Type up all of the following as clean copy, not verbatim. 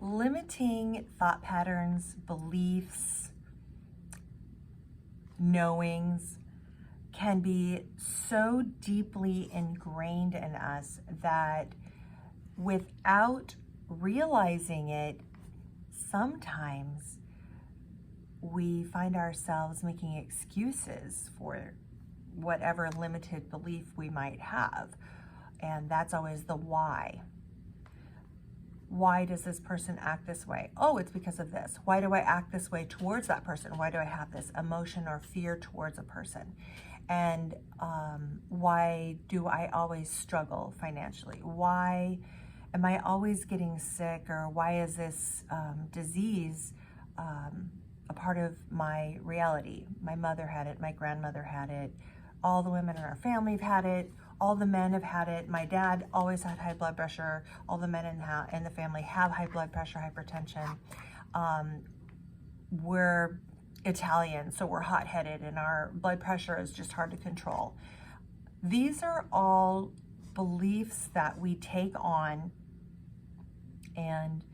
Limiting thought patterns, beliefs, knowings can be so deeply ingrained in us that without realizing it, sometimes we find ourselves making excuses for whatever limited belief we might have. And that's always the why. Why does this person act this way? Oh, it's because of this. Why do I act this way towards that person? Why do I have this emotion or fear towards a person? And why do I always struggle financially? Why am I always getting sick? Or why is this disease a part of my reality? My mother had it, my grandmother had it, all the women in our family have had it, all the men have had it. My dad always had high blood pressure. All the men in the family have high blood pressure, hypertension. We're Italian, so we're hot-headed and our blood pressure is just hard to control. These are all beliefs that we take on and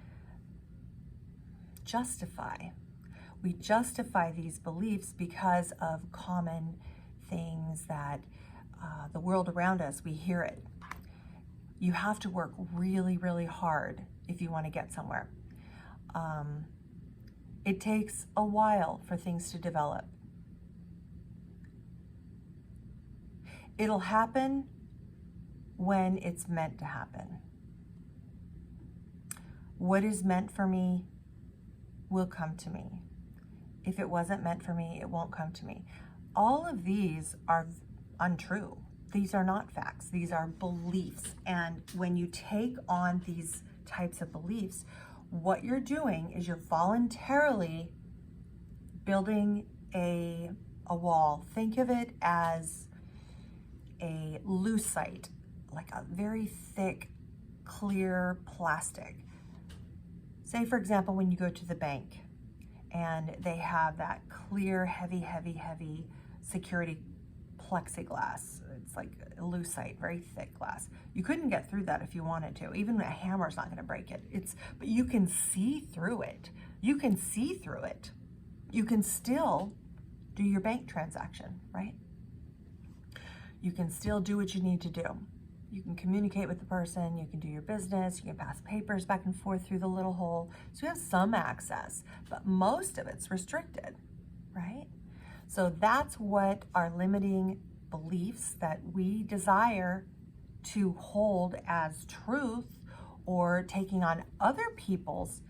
justify. We justify these beliefs because of common things that the world around us, we hear it. You have to work really, really hard if you want to get somewhere. It takes a while for things to develop. It'll happen when it's meant to happen. What is meant for me will come to me. If it wasn't meant for me, it won't come to me. All of these are untrue. These are not facts. These are beliefs. And when you take on these types of beliefs, what you're doing is you're voluntarily building a wall. Think of it as a lucite, like a very thick, clear plastic. Say, for example, when you go to the bank and they have that clear, heavy security plexiglass. It's like a lucite, very thick glass. You couldn't get through that if you wanted to. Even a hammer's not going to break it. But you can see through it. You can see through it. You can still do your bank transaction, right? You can still do what you need to do. You can communicate with the person, you can do your business, you can pass papers back and forth through the little hole. So you have some access, but most of it's restricted, right? So that's what our limiting beliefs that we desire to hold as truth, or taking on other people's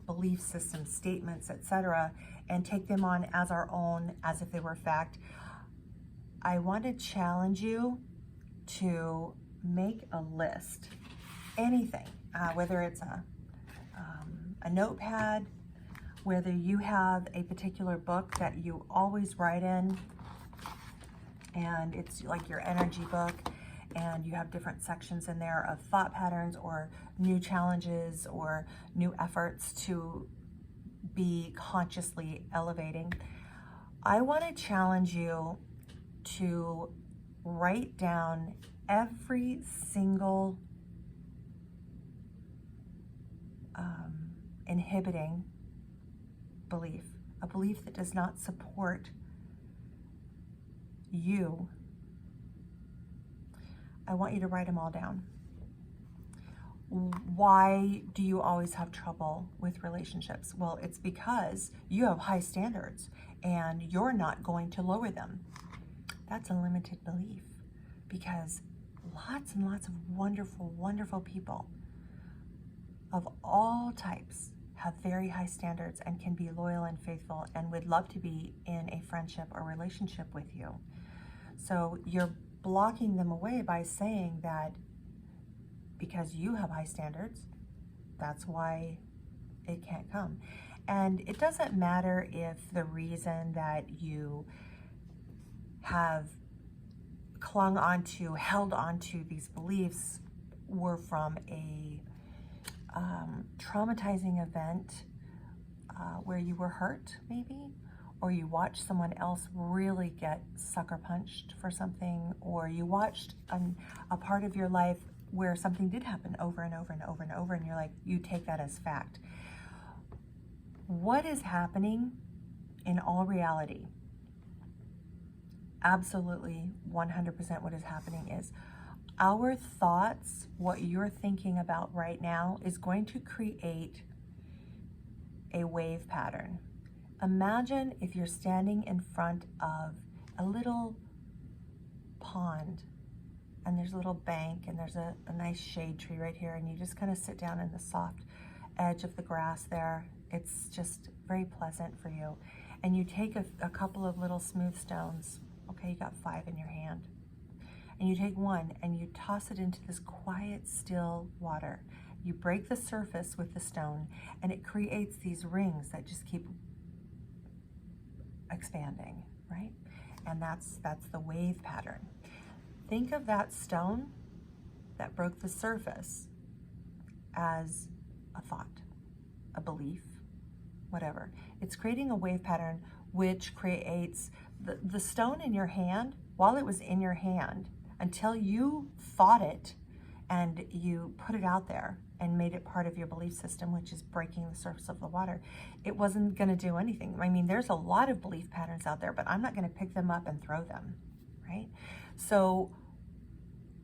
belief systems, statements, etc., and take them on as our own, as if they were fact. I want to challenge you to make a list, anything, whether it's a notepad, whether you have a particular book that you always write in, and it's like your energy book, and you have different sections in there of thought patterns or new challenges or new efforts to be consciously elevating. I want to challenge you to write down every single inhibiting belief, a belief that does not support you. I want you to write them all down. Why do you always have trouble with relationships? Well, it's because you have high standards and you're not going to lower them. That's a limited belief, because lots and lots of wonderful, wonderful people of all types have very high standards and can be loyal and faithful and would love to be in a friendship or relationship with you. So you're blocking them away by saying that because you have high standards, that's why it can't come. And it doesn't matter if the reason that you have clung onto, held onto these beliefs were from a traumatizing event where you were hurt, maybe, or you watched someone else really get sucker punched for something, or you watched a part of your life where something did happen over and over and over and over, and you're like, you take that as fact. What is happening in all reality? Absolutely 100% what is happening is our thoughts, what you're thinking about right now, is going to create a wave pattern. Imagine if you're standing in front of a little pond and there's a little bank and there's a nice shade tree right here, and you just kind of sit down in the soft edge of the grass there. It's just very pleasant for you. And you take a couple of little smooth stones. Okay, you got 5 in your hand. And you take one and you toss it into this quiet, still water. You break the surface with the stone, and it creates these rings that just keep expanding, right? And that's the wave pattern. Think of that stone that broke the surface as a thought, a belief, whatever. It's creating a wave pattern which creates the stone in your hand. While it was in your hand, until you thought it and you put it out there and made it part of your belief system, which is breaking the surface of the water, it wasn't going to do anything. I mean, there's a lot of belief patterns out there, but I'm not going to pick them up and throw them, right? So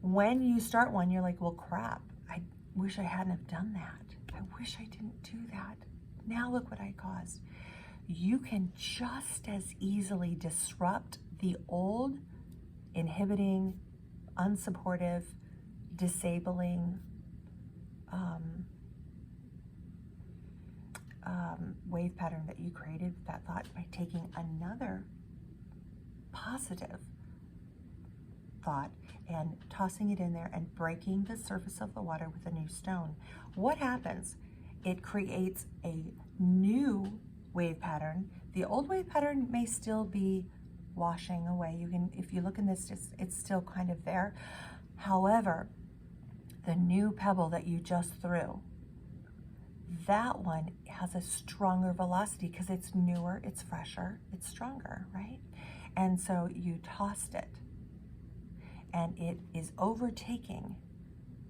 when you start one, you're like, well, crap, I wish I hadn't have done that. I wish I didn't do that. Now look what I caused. You can just as easily disrupt the old, inhibiting, unsupportive, disabling wave pattern that you created with that thought by taking another positive thought and tossing it in there and breaking the surface of the water with a new stone. What happens? It creates a new wave pattern. The old wave pattern may still be washing away. You can, if you look in this, it's still kind of there. However, the new pebble that you just threw, that one has a stronger velocity because it's newer, it's fresher, it's stronger, right? And so you tossed it, and it is overtaking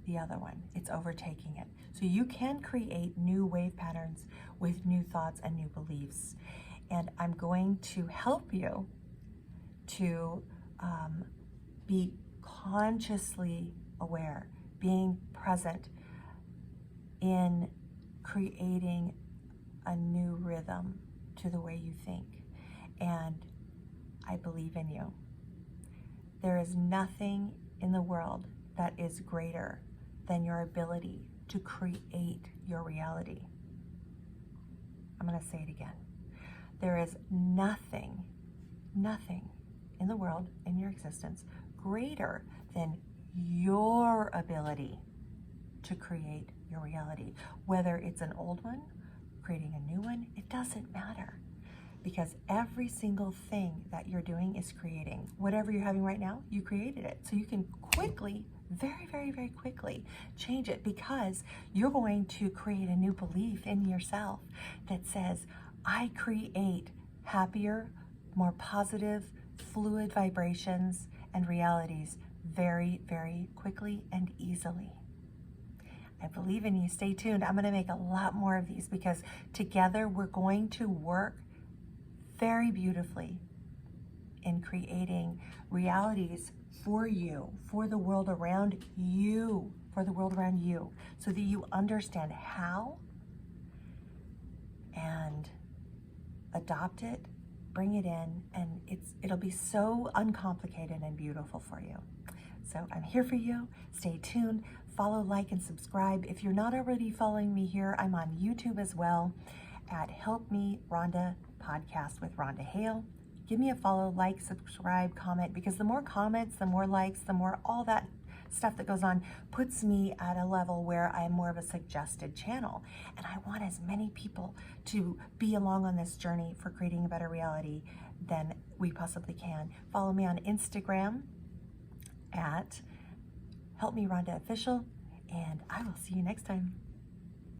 the other one. It's overtaking it. So you can create new wave patterns with new thoughts and new beliefs. And I'm going to help you to be consciously aware, being present in creating a new rhythm to the way you think. And I believe in you. There is nothing in the world that is greater than your ability to create your reality. I'm going to say it again. There is nothing in the world, in your existence, greater than your ability to create your reality. Whether it's an old one, creating a new one, it doesn't matter. Because every single thing that you're doing is creating. Whatever you're having right now, you created it. So you can quickly, very, very, very quickly change it, because you're going to create a new belief in yourself that says, I create happier, more positive, fluid vibrations and realities very, very quickly and easily. I believe in you. Stay tuned. I'm going to make a lot more of these, because together we're going to work very beautifully in creating realities for you, for the world around you, so that you understand how and adopt it, bring it in, and it'll be so uncomplicated and beautiful for you. So I'm here for you. Stay tuned. Follow, like, and subscribe. If you're not already following me here, I'm on YouTube as well at Help Me Rhonda Podcast with Rhonda Hale. Give me a follow, like, subscribe, comment, because the more comments, the more likes, the more all that stuff that goes on puts me at a level where I'm more of a suggested channel. And I want as many people to be along on this journey for creating a better reality than we possibly can. Follow me on Instagram at Help Me Rhonda Official, and I will see you next time.